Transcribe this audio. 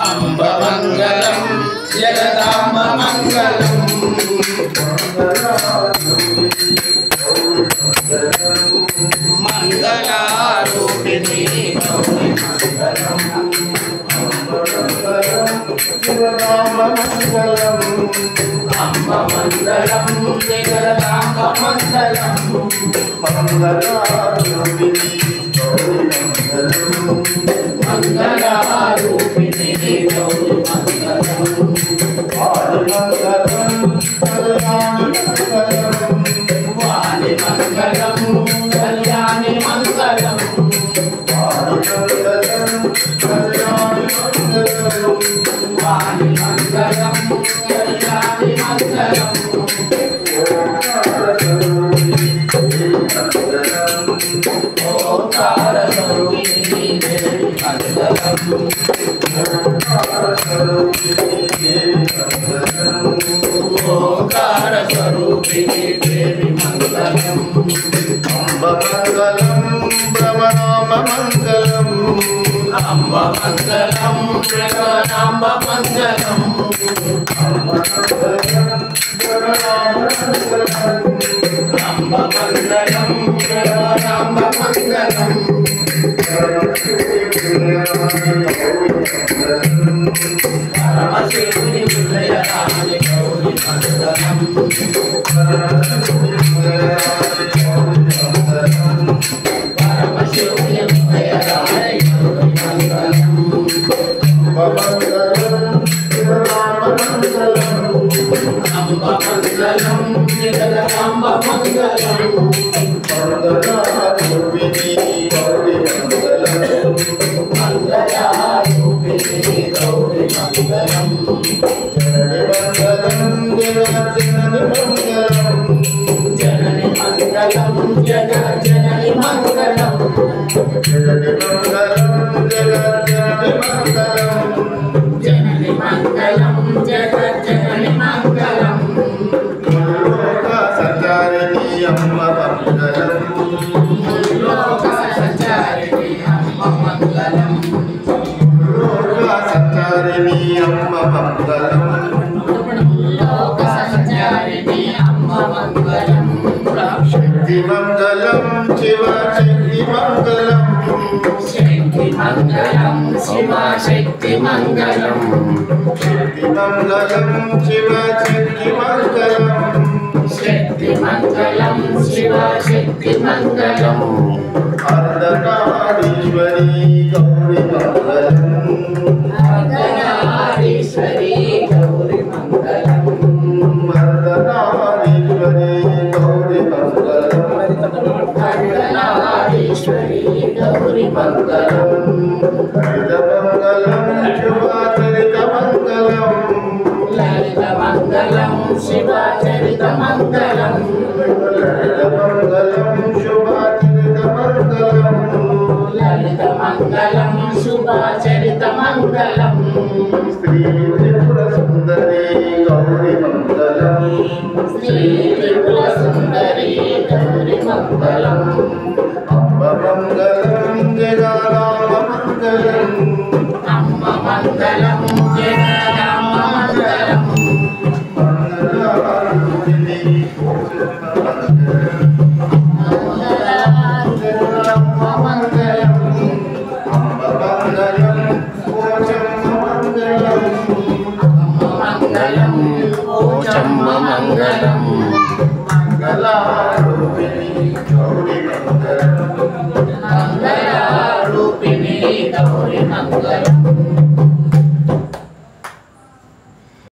అంబ మంగళం జగదాంబ మంగళం మంగళారూపిణి గౌరీ మంగళం అంబ మంగళం జగదాంబ మంగళం మంగళారూపిణి గౌరీ మంగళం వాణి మంగళం కళ్యాణి మంగళం వాణి మంగళం కళ్యాణి మంగళం ఓంకార స్వరూపిణి దేవి మంగళం ఓంకార స్వరూపిణి దేవి మంగళం అంబ మంగళం భ్రమరామ మంగళం అంబ మంగళం జగదాంబ మంగళం అంబ మంగళం జగదాంబ మంగళం పరమశివుని విలయరాణి గౌరీ మంగళం పరమశివుని విలయరాణి గౌరీ మంగళం అంబ మంగళం జగదాంబ మంగళం మంగళారూపిణి గౌరీ మంగళం జనని మంగళం జగజ్జనని మంగళం జనని మంగళం జగజ్జనని మంగళం సంచారిణి అమ్మ మంగళం లోక సంచారిణి అమ్మ మంగళం సంచారిణి అమ్మ మంగళం లోక సంచారిణి అమ్మ మంగళం శక్తి మంగళం శివ శక్తి మంగళం శక్తి మంగళం శివ శక్తి మంగళం శక్తి మంగళం శివ శక్తి మంగళం శక్తి మంగళం శివ శక్తి మంగళం అర్ధనారీశ్వరి గౌరీ మంగళం అర్ధనారీశ్వరి గౌరీ మంగళం అర్ధనారీశ్వరి గౌరీ మంగళం అర్ధనారీశ్వరి గౌరీ మంగళం లలిత మంగళం శుభాచరిత మంగళం లలిత మంగళం శుభాచరిత మంగళం లలిత మంగళం శుభాచరిత మంగళం శ్రీ త్రిపుర సుందరి గౌరీ మంగళం శ్రీ త్రిపుర సుందరి గౌరీ మంగళం అంబ మంగళం జగదాంబ మంగళం అమ్మ మంగళం జగదాంబ మంగళం మంగళారూపిణి జగదాంబ మంగళం అంబ మంగళం పోచమ్మ మంగళం మంగళం పోచమ్మ మంగళం మంగళారూపిణి గౌరీ మంగళం మంగళారూపిణి గౌరీ మంగళం